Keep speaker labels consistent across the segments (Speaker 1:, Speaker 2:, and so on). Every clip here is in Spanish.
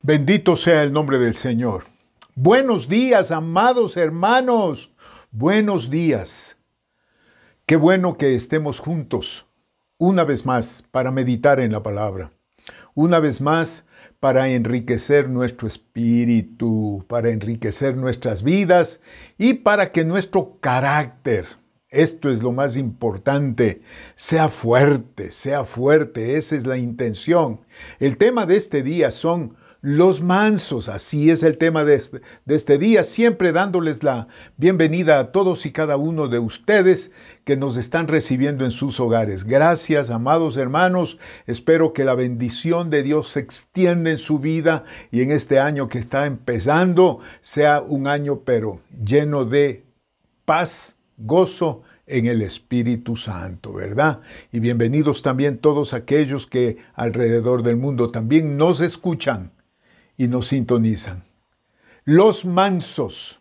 Speaker 1: Bendito sea el nombre del Señor. Buenos días, amados hermanos. Buenos días. Qué bueno que estemos juntos una vez más para meditar en la palabra. Una vez más para enriquecer nuestro espíritu, para enriquecer nuestras vidas y para que nuestro carácter, esto es lo más importante, sea fuerte, esa es la intención. El tema de este día son los mansos, así es el tema de este día, siempre dándoles la bienvenida a todos y cada uno de ustedes que nos están recibiendo en sus hogares. Gracias, amados hermanos, espero que la bendición de Dios se extienda en su vida y en este año que está empezando sea un año pero lleno de paz, gozo en el Espíritu Santo, ¿verdad? Y bienvenidos también todos aquellos que alrededor del mundo también nos escuchan y nos sintonizan. Los mansos,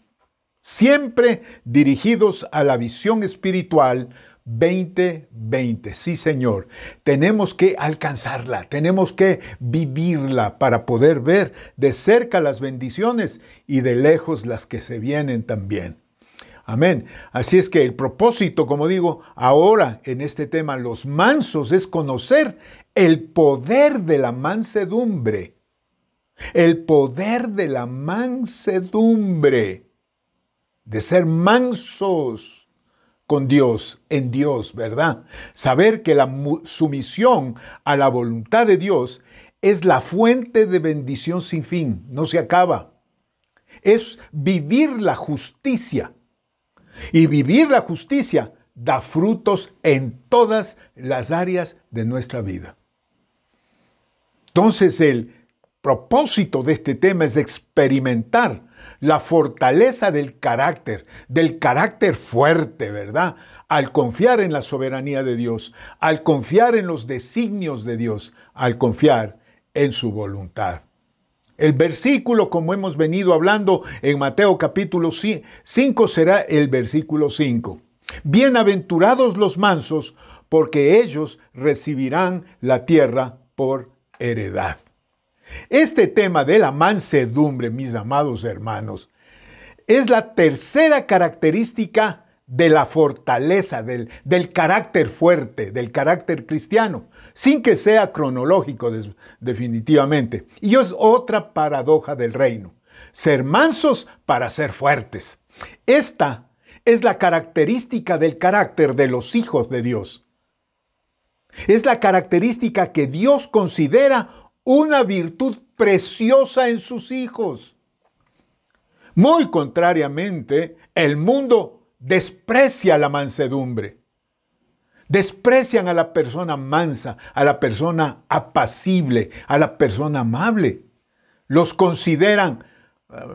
Speaker 1: siempre dirigidos a la visión espiritual 2020. Sí, Señor, tenemos que alcanzarla, tenemos que vivirla para poder ver de cerca las bendiciones y de lejos las que se vienen también. Amén. Así es que el propósito, como digo, ahora en este tema, los mansos, es conocer el poder de la mansedumbre. El poder de la mansedumbre, de ser mansos con Dios, en Dios, ¿verdad? Saber que la sumisión a la voluntad de Dios es la fuente de bendición sin fin, no se acaba. Es vivir la justicia. Y vivir la justicia da frutos en todas las áreas de nuestra vida. Entonces el propósito de este tema es experimentar la fortaleza del carácter fuerte, ¿verdad? Al confiar en la soberanía de Dios, al confiar en los designios de Dios, al confiar en su voluntad. El versículo, como hemos venido hablando en Mateo capítulo 5, será el versículo 5. Bienaventurados los mansos, porque ellos recibirán la tierra por heredad. Este tema de la mansedumbre, mis amados hermanos, es la tercera característica de la fortaleza, del carácter fuerte, del carácter cristiano, sin que sea cronológico definitivamente. Y es otra paradoja del reino, ser mansos para ser fuertes. Esta es la característica del carácter de los hijos de Dios. Es la característica que Dios considera una virtud preciosa en sus hijos. Muy contrariamente, el mundo desprecia la mansedumbre. Desprecian a la persona mansa, a la persona apacible, a la persona amable. Los consideran,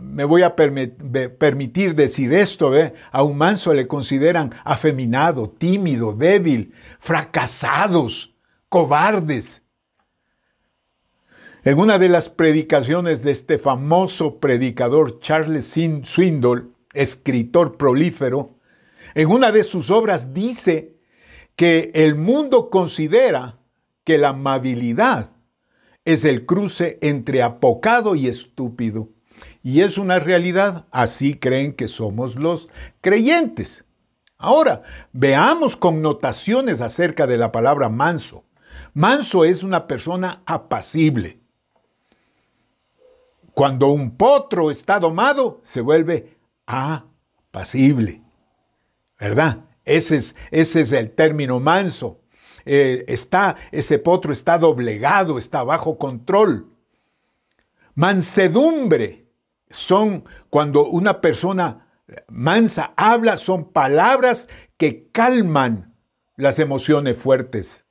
Speaker 1: me voy a permitir decir esto, a un manso le consideran afeminado, tímido, débil, fracasados, cobardes. En una de las predicaciones de este famoso predicador Charles Swindoll, escritor prolífero, en una de sus obras dice que el mundo considera que la amabilidad es el cruce entre apocado y estúpido. Y es una realidad, así creen que somos los creyentes. Ahora, veamos connotaciones acerca de la palabra manso. Manso es una persona apacible. Cuando un potro está domado, se vuelve apacible, ¿verdad? Ese es el término manso. Ese potro está doblegado, está bajo control. Mansedumbre son cuando una persona mansa habla, son palabras que calman las emociones fuertes.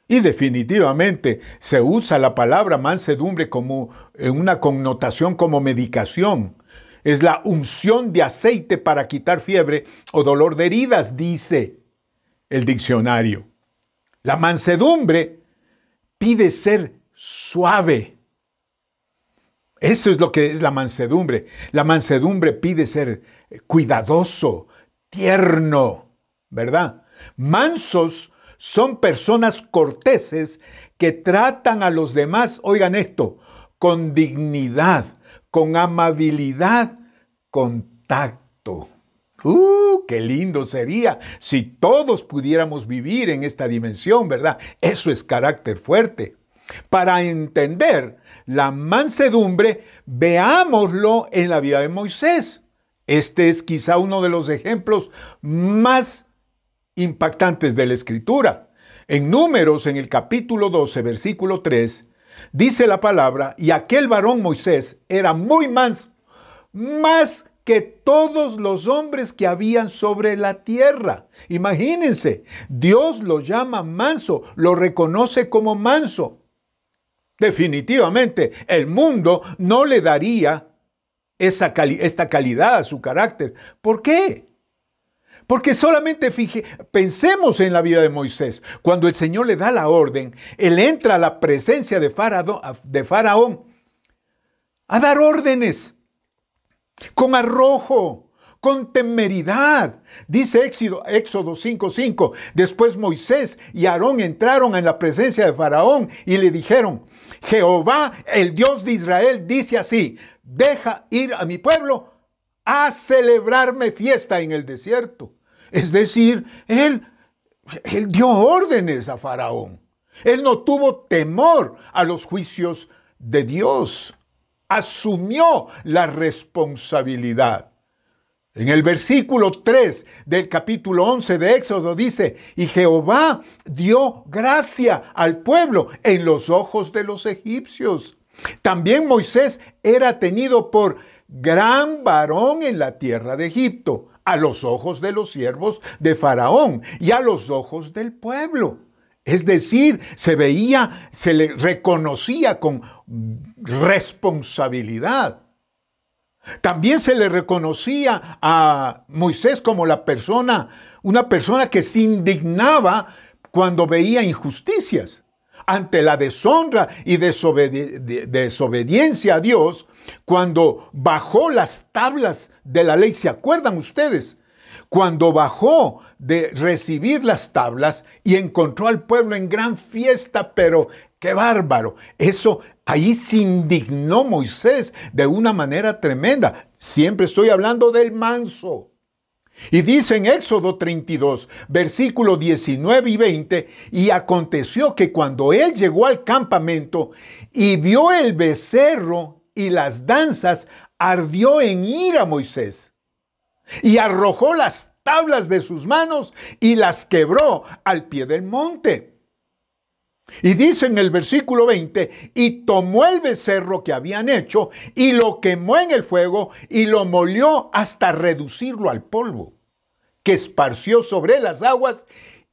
Speaker 1: Y definitivamente se usa la palabra mansedumbre como en una connotación como medicación. Es la unción de aceite para quitar fiebre o dolor de heridas, dice el diccionario. La mansedumbre pide ser suave. Eso es lo que es la mansedumbre. La mansedumbre pide ser cuidadoso, tierno, ¿verdad? Mansos son personas corteses que tratan a los demás, oigan esto, con dignidad, con amabilidad, con tacto. ¡Qué lindo sería si todos pudiéramos vivir en esta dimensión, ¿verdad? Eso es carácter fuerte. Para entender la mansedumbre, veámoslo en la vida de Moisés. Este es quizá uno de los ejemplos más impactantes de la Escritura. En Números, en el capítulo 12, versículo 3, dice la palabra, y aquel varón Moisés era muy manso, más que todos los hombres que habían sobre la tierra. Imagínense, Dios lo llama manso, lo reconoce como manso. Definitivamente, el mundo no le daría esta calidad a su carácter. ¿Por qué? Porque solamente pensemos en la vida de Moisés. Cuando el Señor le da la orden, él entra a la presencia de Faraón a dar órdenes, con arrojo, con temeridad. Dice Éxodo 5:5, después Moisés y Aarón entraron en la presencia de Faraón y le dijeron, Jehová, el Dios de Israel, dice así, deja ir a mi pueblo a celebrarme fiesta en el desierto. Es decir, él dio órdenes a Faraón. Él no tuvo temor a los juicios de Dios. Asumió la responsabilidad. En el versículo 3 del capítulo 11 de Éxodo dice, y Jehová dio gracia al pueblo en los ojos de los egipcios. También Moisés era tenido por gran varón en la tierra de Egipto, a los ojos de los siervos de Faraón y a los ojos del pueblo. Es decir, se le reconocía con responsabilidad. También se le reconocía a Moisés como una persona que se indignaba cuando veía injusticias. Ante la deshonra y desobediencia a Dios, cuando bajó las tablas de la ley, ¿se acuerdan ustedes? Cuando bajó de recibir las tablas y encontró al pueblo en gran fiesta, pero ¡qué bárbaro! Ahí se indignó Moisés de una manera tremenda. Siempre estoy hablando del manso. Y dice en Éxodo 32, versículos 19 y 20, y aconteció que cuando él llegó al campamento y vio el becerro y las danzas, ardió en ira Moisés y arrojó las tablas de sus manos y las quebró al pie del monte. Y dice en el versículo 20, y tomó el becerro que habían hecho y lo quemó en el fuego y lo molió hasta reducirlo al polvo, que esparció sobre las aguas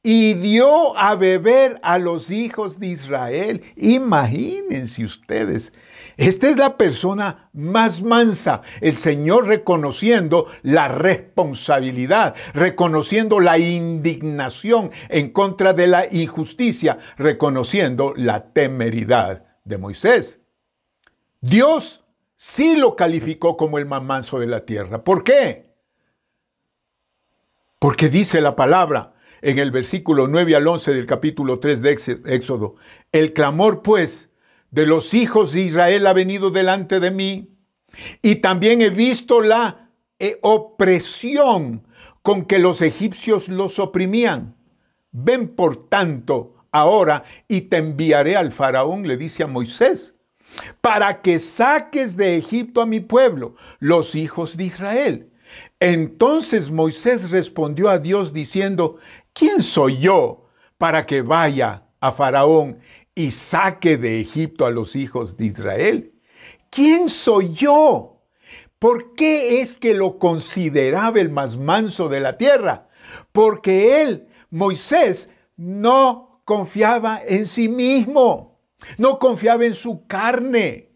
Speaker 1: y dio a beber a los hijos de Israel. Imagínense ustedes, esta es la persona más mansa, el Señor reconociendo la responsabilidad, reconociendo la indignación en contra de la injusticia, reconociendo la temeridad de Moisés. Dios sí lo calificó como el más manso de la tierra. ¿Por qué? Porque dice la palabra en el versículo 9 al 11 del capítulo 3 de Éxodo, el clamor pues de los hijos de Israel ha venido delante de mí, y también he visto la opresión con que los egipcios los oprimían. Ven por tanto ahora y te enviaré al faraón, le dice a Moisés, para que saques de Egipto a mi pueblo, los hijos de Israel. Entonces Moisés respondió a Dios diciendo, ¿quién soy yo para que vaya a Faraón y saque de Egipto a los hijos de Israel? ¿Quién soy yo? ¿Por qué es que lo consideraba el más manso de la tierra? Porque él, Moisés, no confiaba en sí mismo, no confiaba en su carne.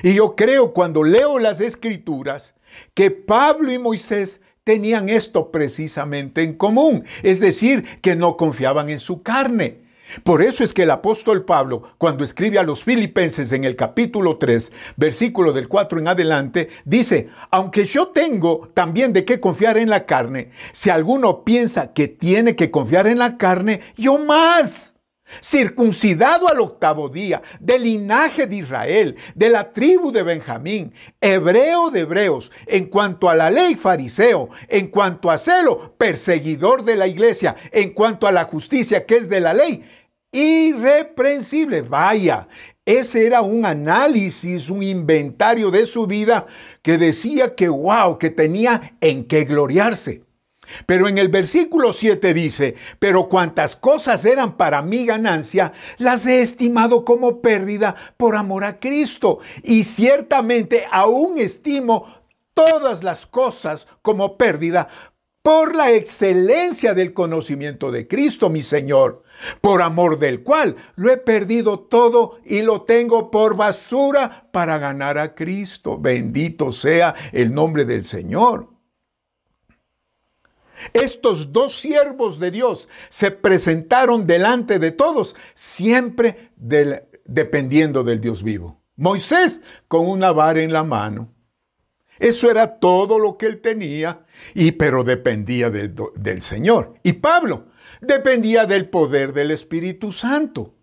Speaker 1: Y yo creo cuando leo las Escrituras que Pablo y Moisés tenían esto precisamente en común, es decir, que no confiaban en su carne. Por eso es que el apóstol Pablo, cuando escribe a los Filipenses en el capítulo 3, versículo del 4 en adelante, dice, aunque yo tengo también de qué confiar en la carne, si alguno piensa que tiene que confiar en la carne, yo más. circuncidado al 8º día, del linaje de Israel, de la tribu de Benjamín, hebreo de hebreos, en cuanto a la ley fariseo, en cuanto a celo, perseguidor de la iglesia, en cuanto a la justicia que es de la ley, irreprensible. Vaya, ese era un análisis, un inventario de su vida que decía que wow, que tenía en qué gloriarse. Pero en el versículo 7 dice, pero cuantas cosas eran para mi ganancia, las he estimado como pérdida por amor a Cristo. Y ciertamente aún estimo todas las cosas como pérdida por la excelencia del conocimiento de Cristo, mi Señor, por amor del cual lo he perdido todo y lo tengo por basura para ganar a Cristo. Bendito sea el nombre del Señor. Estos dos siervos de Dios se presentaron delante de todos, siempre dependiendo del Dios vivo. Moisés con una vara en la mano. Eso era todo lo que él tenía, pero dependía del Señor. Y Pablo dependía del poder del Espíritu Santo.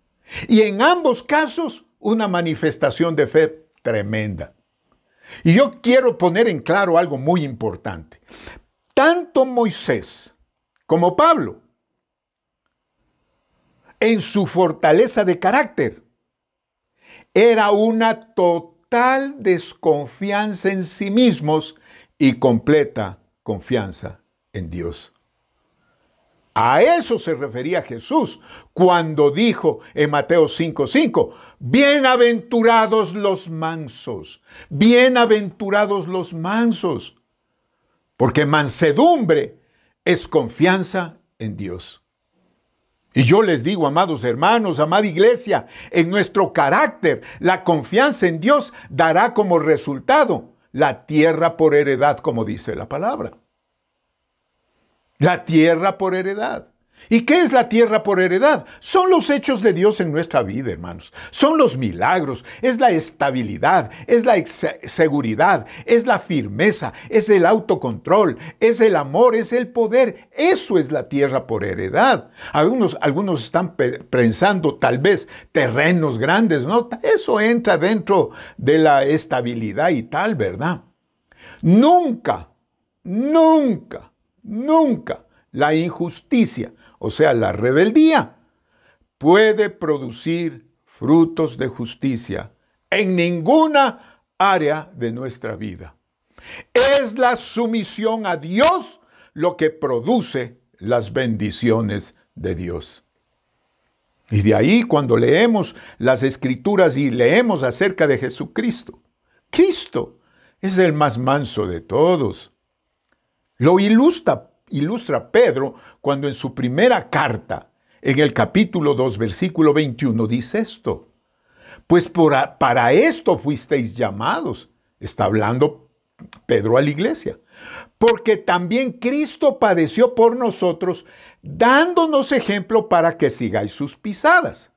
Speaker 1: Y en ambos casos, una manifestación de fe tremenda. Y yo quiero poner en claro algo muy importante. Tanto Moisés como Pablo, en su fortaleza de carácter, era una total desconfianza en sí mismos y completa confianza en Dios. A eso se refería Jesús cuando dijo en Mateo 5:5, bienaventurados los mansos, bienaventurados los mansos. Porque mansedumbre es confianza en Dios. Y yo les digo, amados hermanos, amada iglesia, en nuestro carácter, la confianza en Dios dará como resultado la tierra por heredad, como dice la palabra. La tierra por heredad. ¿Y qué es la tierra por heredad? Son los hechos de Dios en nuestra vida, hermanos. Son los milagros, es la estabilidad, es la seguridad, es la firmeza, es el autocontrol, es el amor, es el poder. Eso es la tierra por heredad. Algunos están pensando tal vez terrenos grandes, ¿no? Eso entra dentro de la estabilidad y tal, ¿verdad? Nunca, nunca, nunca la injusticia, o sea, la rebeldía, puede producir frutos de justicia en ninguna área de nuestra vida. Es la sumisión a Dios lo que produce las bendiciones de Dios. Y de ahí cuando leemos las Escrituras y leemos acerca de Jesucristo, Cristo es el más manso de todos. Lo ilustra Pedro cuando en su primera carta, en el capítulo 2, versículo 21, dice esto. Pues para esto fuisteis llamados. Está hablando Pedro a la iglesia. Porque también Cristo padeció por nosotros, dándonos ejemplo para que sigáis sus pisadas.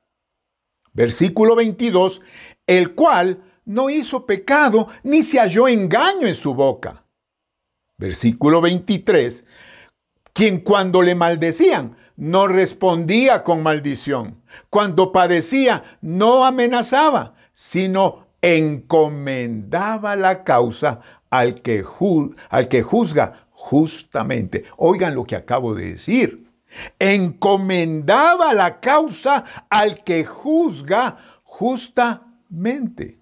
Speaker 1: Versículo 22, el cual no hizo pecado, ni se halló engaño en su boca. Versículo 23, quien cuando le maldecían, no respondía con maldición. Cuando padecía, no amenazaba, sino encomendaba la causa al que juzga justamente. Oigan lo que acabo de decir. Encomendaba la causa al que juzga justamente.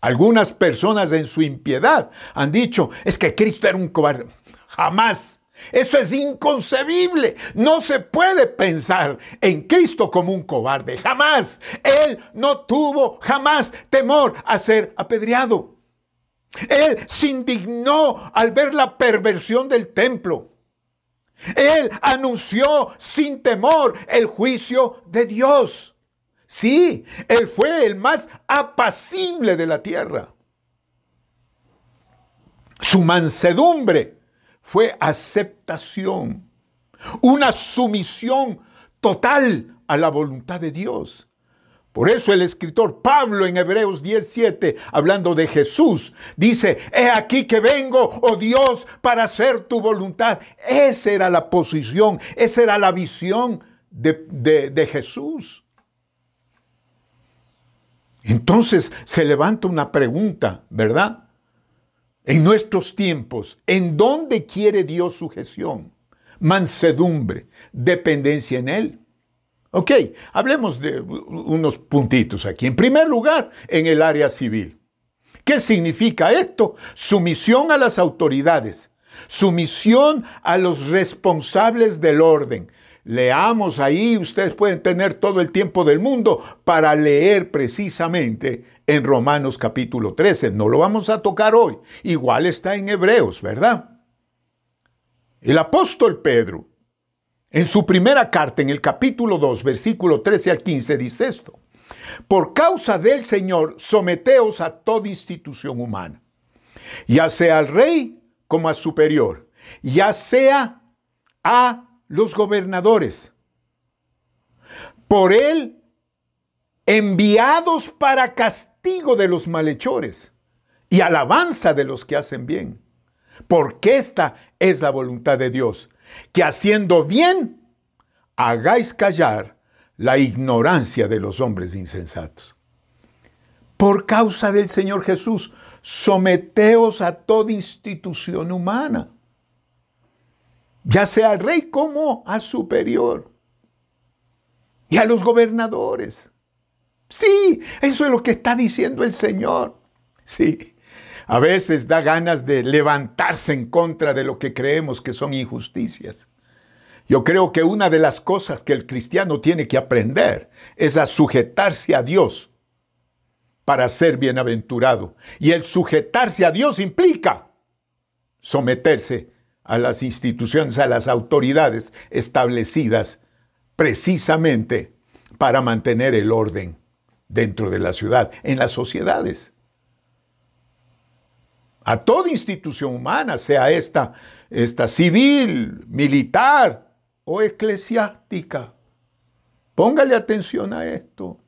Speaker 1: Algunas personas en su impiedad han dicho, es que Cristo era un cobarde. Jamás. Eso es inconcebible. No se puede pensar en Cristo como un cobarde. Jamás. Él no tuvo jamás temor a ser apedreado. Él se indignó al ver la perversión del templo. Él anunció sin temor el juicio de Dios. Sí, él fue el más apacible de la tierra. Su mansedumbre fue aceptación, una sumisión total a la voluntad de Dios. Por eso el escritor Pablo en Hebreos 10:7, hablando de Jesús, dice, he aquí que vengo, oh Dios, para hacer tu voluntad. Esa era la posición, esa era la visión de Jesús. Entonces se levanta una pregunta, ¿verdad? En nuestros tiempos, ¿en dónde quiere Dios sujeción, mansedumbre, dependencia en Él? Ok, hablemos de unos puntitos aquí. En primer lugar, en el área civil. ¿Qué significa esto? Sumisión a las autoridades, sumisión a los responsables del orden. Leamos ahí, ustedes pueden tener todo el tiempo del mundo para leer precisamente en Romanos capítulo 13. No lo vamos a tocar hoy. Igual está en Hebreos, ¿verdad? El apóstol Pedro, en su primera carta, en el capítulo 2, versículo 13 al 15, dice esto: por causa del Señor, someteos a toda institución humana, ya sea al rey como al superior, ya sea a los gobernadores, por él enviados para castigo de los malhechores y alabanza de los que hacen bien, porque esta es la voluntad de Dios, que haciendo bien hagáis callar la ignorancia de los hombres insensatos. Por causa del Señor Jesús, someteos a toda institución humana, ya sea al rey como a superior, y a los gobernadores. Sí, eso es lo que está diciendo el Señor. Sí, a veces da ganas de levantarse en contra de lo que creemos que son injusticias. Yo creo que una de las cosas que el cristiano tiene que aprender es a sujetarse a Dios para ser bienaventurado. Y el sujetarse a Dios implica someterse a las instituciones, a las autoridades establecidas precisamente para mantener el orden dentro de la ciudad, en las sociedades. A toda institución humana, sea esta civil, militar o eclesiástica. Póngale atención a esto.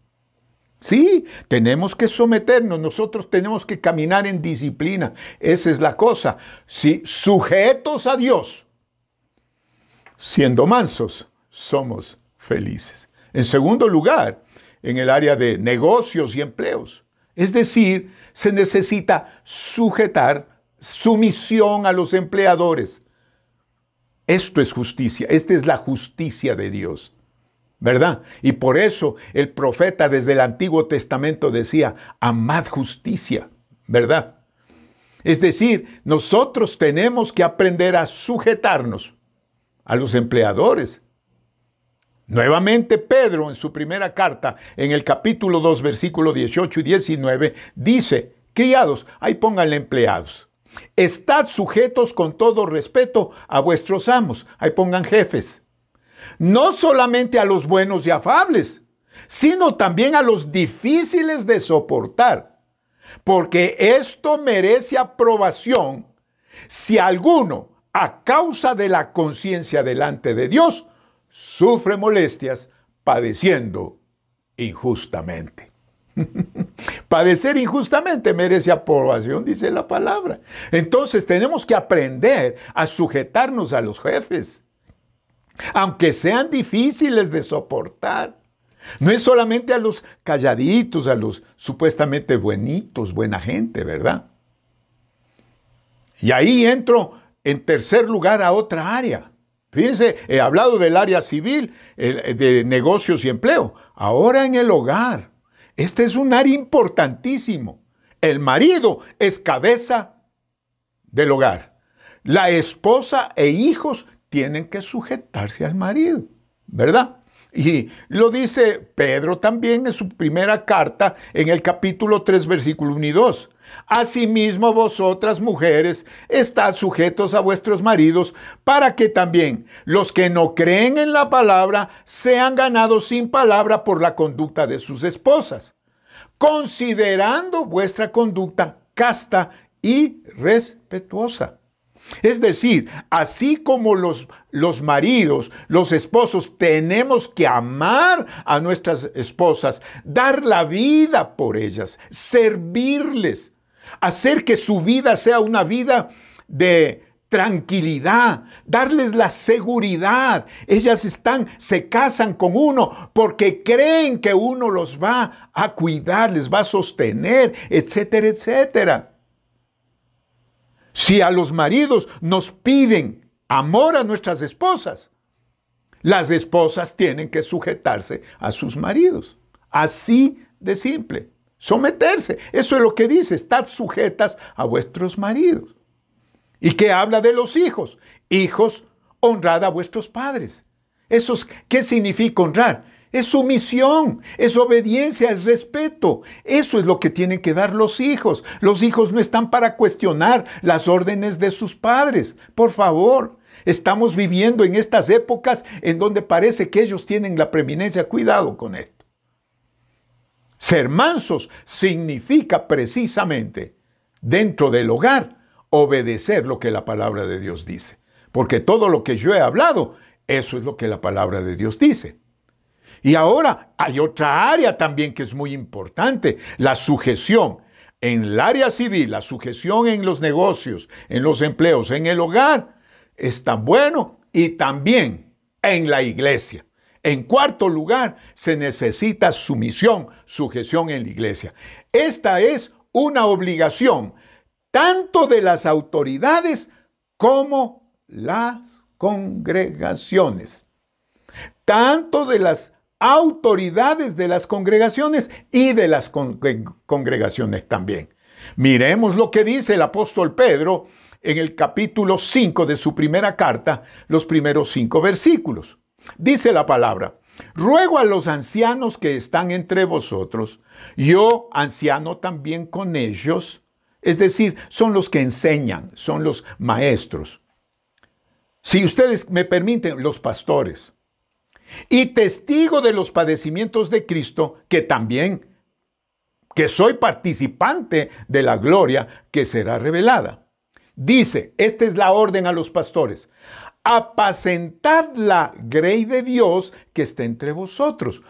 Speaker 1: Sí, tenemos que someternos, nosotros tenemos que caminar en disciplina. Esa es la cosa. Sí, sujetos a Dios, siendo mansos, somos felices. En segundo lugar, en el área de negocios y empleos. Es decir, se necesita sujetar, sumisión a los empleadores. Esto es justicia, esta es la justicia de Dios, ¿verdad? Y por eso el profeta desde el Antiguo Testamento decía, amad justicia, ¿verdad? Es decir, nosotros tenemos que aprender a sujetarnos a los empleadores. Nuevamente Pedro en su primera carta, en el capítulo 2, versículos 18 y 19, dice, criados, ahí pónganle empleados, estad sujetos con todo respeto a vuestros amos, ahí pongan jefes, no solamente a los buenos y afables, sino también a los difíciles de soportar, porque esto merece aprobación si alguno, a causa de la conciencia delante de Dios, sufre molestias padeciendo injustamente. Padecer injustamente merece aprobación, dice la palabra. Entonces tenemos que aprender a sujetarnos a los jefes, aunque sean difíciles de soportar. No es solamente a los calladitos, a los supuestamente buenitos, buena gente, ¿verdad? Y ahí entro en tercer lugar a otra área. Fíjense, he hablado del área civil, de negocios y empleo. Ahora en el hogar. Este es un área importantísimo. El marido es cabeza del hogar. La esposa e hijos tienen que sujetarse al marido, ¿verdad? Y lo dice Pedro también en su primera carta, en el capítulo 3, versículo 1 y 2. Asimismo vosotras, mujeres, estad sujetos a vuestros maridos, para que también los que no creen en la palabra sean ganados sin palabra por la conducta de sus esposas, considerando vuestra conducta casta y respetuosa. Es decir, así como los maridos, los esposos, tenemos que amar a nuestras esposas, dar la vida por ellas, servirles, hacer que su vida sea una vida de tranquilidad, darles la seguridad. Ellas se casan con uno porque creen que uno los va a cuidar, les va a sostener, etcétera, etcétera. Si a los maridos nos piden amor a nuestras esposas, las esposas tienen que sujetarse a sus maridos. Así de simple. Someterse. Eso es lo que dice. Estad sujetas a vuestros maridos. ¿Y qué habla de los hijos? Hijos, honrad a vuestros padres. ¿Qué significa honrar? Es sumisión, es obediencia, es respeto. Eso es lo que tienen que dar los hijos. Los hijos no están para cuestionar las órdenes de sus padres. Por favor, estamos viviendo en estas épocas en donde parece que ellos tienen la preeminencia. Cuidado con esto. Ser mansos significa precisamente, dentro del hogar, obedecer lo que la palabra de Dios dice. Porque todo lo que yo he hablado, eso es lo que la palabra de Dios dice. Y ahora hay otra área también que es muy importante, la sujeción. En el área civil, la sujeción en los negocios, en los empleos, en el hogar, es tan bueno, y también en la iglesia. En cuarto lugar, se necesita sumisión, sujeción en la iglesia. Esta es una obligación tanto de las autoridades como las congregaciones. Tanto de las autoridades de las congregaciones y de las congregaciones también. Miremos lo que dice el apóstol Pedro en el capítulo 5 de su primera carta, los primeros 5 versículos. Dice la palabra: ruego a los ancianos que están entre vosotros, yo anciano también con ellos. Es decir, son los que enseñan, son los maestros. Si ustedes me permiten, los pastores. Y testigo de los padecimientos de Cristo, que soy participante de la gloria que será revelada. Dice, esta es la orden a los pastores: apacentad la grey de Dios que está entre vosotros,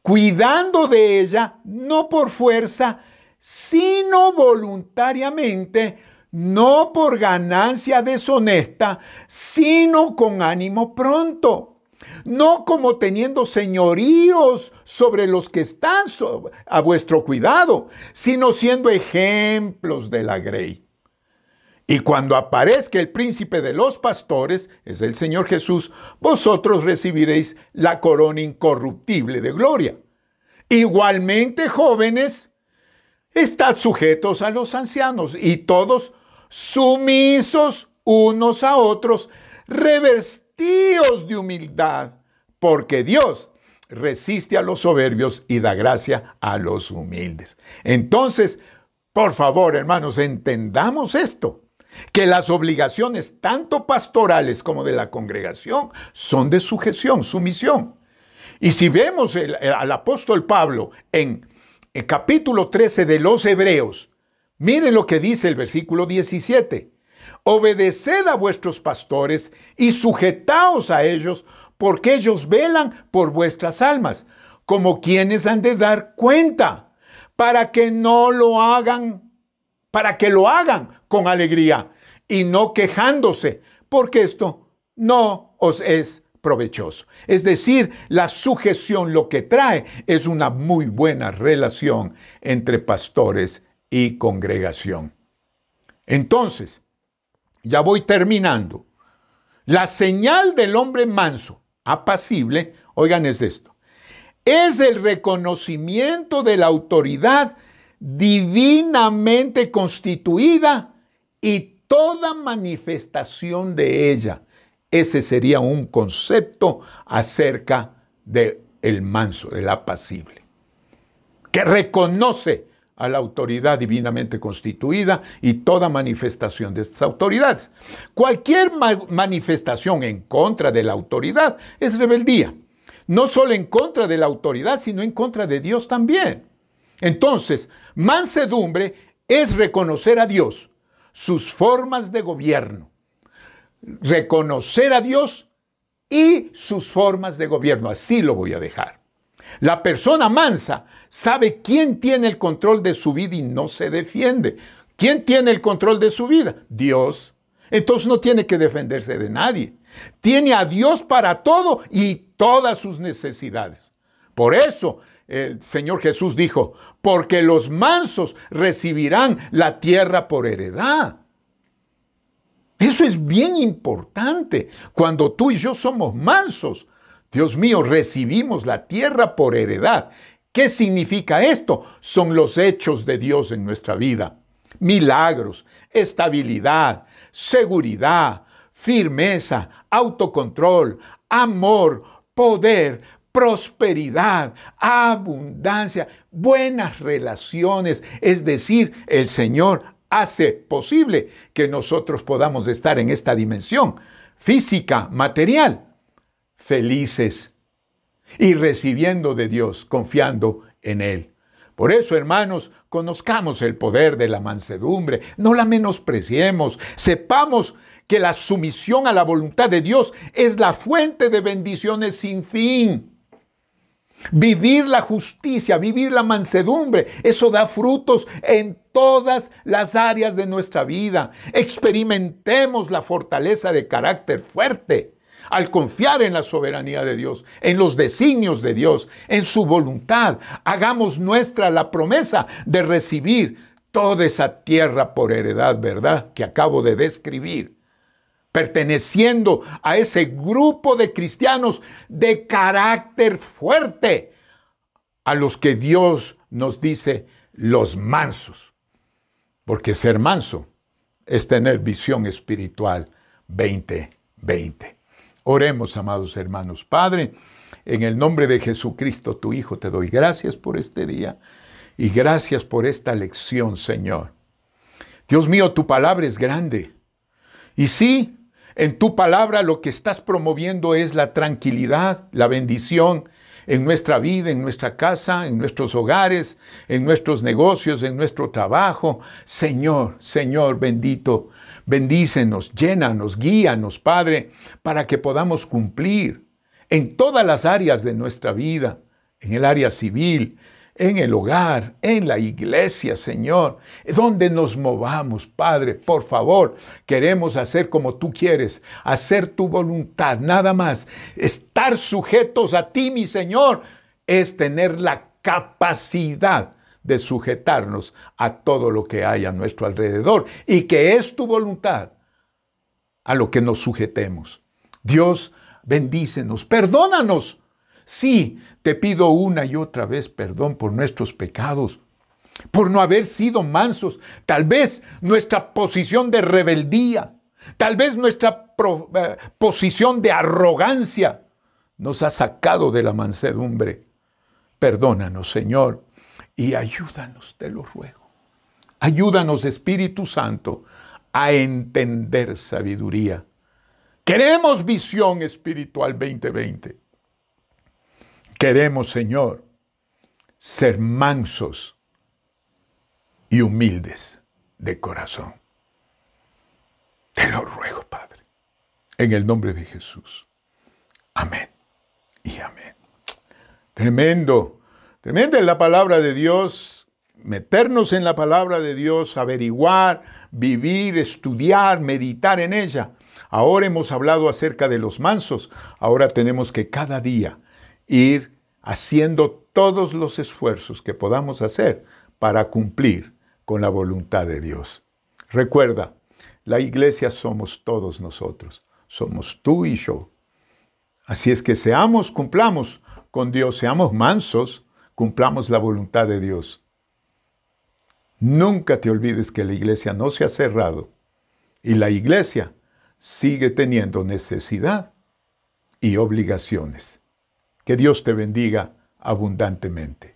Speaker 1: cuidando de ella, no por fuerza, sino voluntariamente, no por ganancia deshonesta, sino con ánimo pronto, no como teniendo señoríos sobre los que están a vuestro cuidado, sino siendo ejemplos de la grey. Y cuando aparezca el príncipe de los pastores, es el Señor Jesús, vosotros recibiréis la corona incorruptible de gloria. Igualmente, jóvenes, estad sujetos a los ancianos y todos sumisos unos a otros, revestidos de humildad, porque Dios resiste a los soberbios y da gracia a los humildes. Entonces, por favor, hermanos, entendamos esto, que las obligaciones tanto pastorales como de la congregación son de sujeción, sumisión. Y si vemos al apóstol Pablo en el capítulo 13 de los Hebreos, miren lo que dice el versículo 17. Obedeced a vuestros pastores y sujetaos a ellos, porque ellos velan por vuestras almas, como quienes han de dar cuenta, para que lo hagan con alegría y no quejándose, porque esto no os es provechoso. Es decir, la sujeción lo que trae es una muy buena relación entre pastores y congregación. Entonces, ya voy terminando. La señal del hombre manso, apacible, oigan, es esto: es el reconocimiento de la autoridad divinamente constituida y toda manifestación de ella. Ese sería un concepto acerca del manso, del apacible, que reconoce a la autoridad divinamente constituida y toda manifestación de estas autoridades. Cualquier manifestación en contra de la autoridad es rebeldía. No solo en contra de la autoridad, sino en contra de Dios también. Entonces, mansedumbre es reconocer a Dios, sus formas de gobierno. Reconocer a Dios y sus formas de gobierno. Así lo voy a dejar. La persona mansa sabe quién tiene el control de su vida y no se defiende. ¿Quién tiene el control de su vida? Dios. Entonces no tiene que defenderse de nadie. Tiene a Dios para todo y todas sus necesidades. Por eso el Señor Jesús dijo, porque los mansos recibirán la tierra por heredad. Eso es bien importante. Cuando tú y yo somos mansos, Dios mío, recibimos la tierra por heredad. ¿Qué significa esto? Son los hechos de Dios en nuestra vida. Milagros, estabilidad, seguridad, firmeza, autocontrol, amor, poder, prosperidad, abundancia, buenas relaciones. Es decir, el Señor hace posible que nosotros podamos estar en esta dimensión física, material, felices y recibiendo de Dios, confiando en Él. Por eso, hermanos, conozcamos el poder de la mansedumbre, no la menospreciemos, sepamos que la sumisión a la voluntad de Dios es la fuente de bendiciones sin fin. Vivir la justicia, vivir la mansedumbre, eso da frutos en todas las áreas de nuestra vida. Experimentemos la fortaleza de carácter fuerte al confiar en la soberanía de Dios, en los designios de Dios, en su voluntad. Hagamos nuestra la promesa de recibir toda esa tierra por heredad, ¿verdad?, que acabo de describir, perteneciendo a ese grupo de cristianos de carácter fuerte, a los que Dios nos dice los mansos, porque ser manso es tener visión espiritual 2020. Oremos, amados hermanos. Padre, en el nombre de Jesucristo, tu Hijo, te doy gracias por este día y gracias por esta lección, Señor. Dios mío, tu palabra es grande. Y sí, en tu palabra lo que estás promoviendo es la tranquilidad, la bendición en nuestra vida, en nuestra casa, en nuestros hogares, en nuestros negocios, en nuestro trabajo. Señor, Señor bendito, bendícenos, llénanos, guíanos, Padre, para que podamos cumplir en todas las áreas de nuestra vida, en el área civil, en el hogar, en la iglesia, Señor, donde nos movamos, Padre, por favor, queremos hacer como tú quieres, hacer tu voluntad, nada más. Estar sujetos a ti, mi Señor, es tener la capacidad de sujetarnos a todo lo que hay a nuestro alrededor y que es tu voluntad a lo que nos sujetemos. Dios, bendícenos, perdónanos. Sí, te pido una y otra vez perdón por nuestros pecados, por no haber sido mansos. Tal vez nuestra posición de rebeldía, tal vez nuestra posición de arrogancia nos ha sacado de la mansedumbre. Perdónanos, Señor, y ayúdanos, te lo ruego. Ayúdanos, Espíritu Santo, a entender sabiduría. Queremos visión espiritual 2020. Queremos, Señor, ser mansos y humildes de corazón. Te lo ruego, Padre, en el nombre de Jesús. Amén y amén. Tremendo, tremenda es la palabra de Dios. Meternos en la palabra de Dios, averiguar, vivir, estudiar, meditar en ella. Ahora hemos hablado acerca de los mansos. Ahora tenemos que cada día ir haciendo todos los esfuerzos que podamos hacer para cumplir con la voluntad de Dios. Recuerda, la iglesia somos todos nosotros, somos tú y yo. Así es que cumplamos con Dios, seamos mansos, cumplamos la voluntad de Dios. Nunca te olvides que la iglesia no se ha cerrado y la iglesia sigue teniendo necesidad y obligaciones. Que Dios te bendiga abundantemente.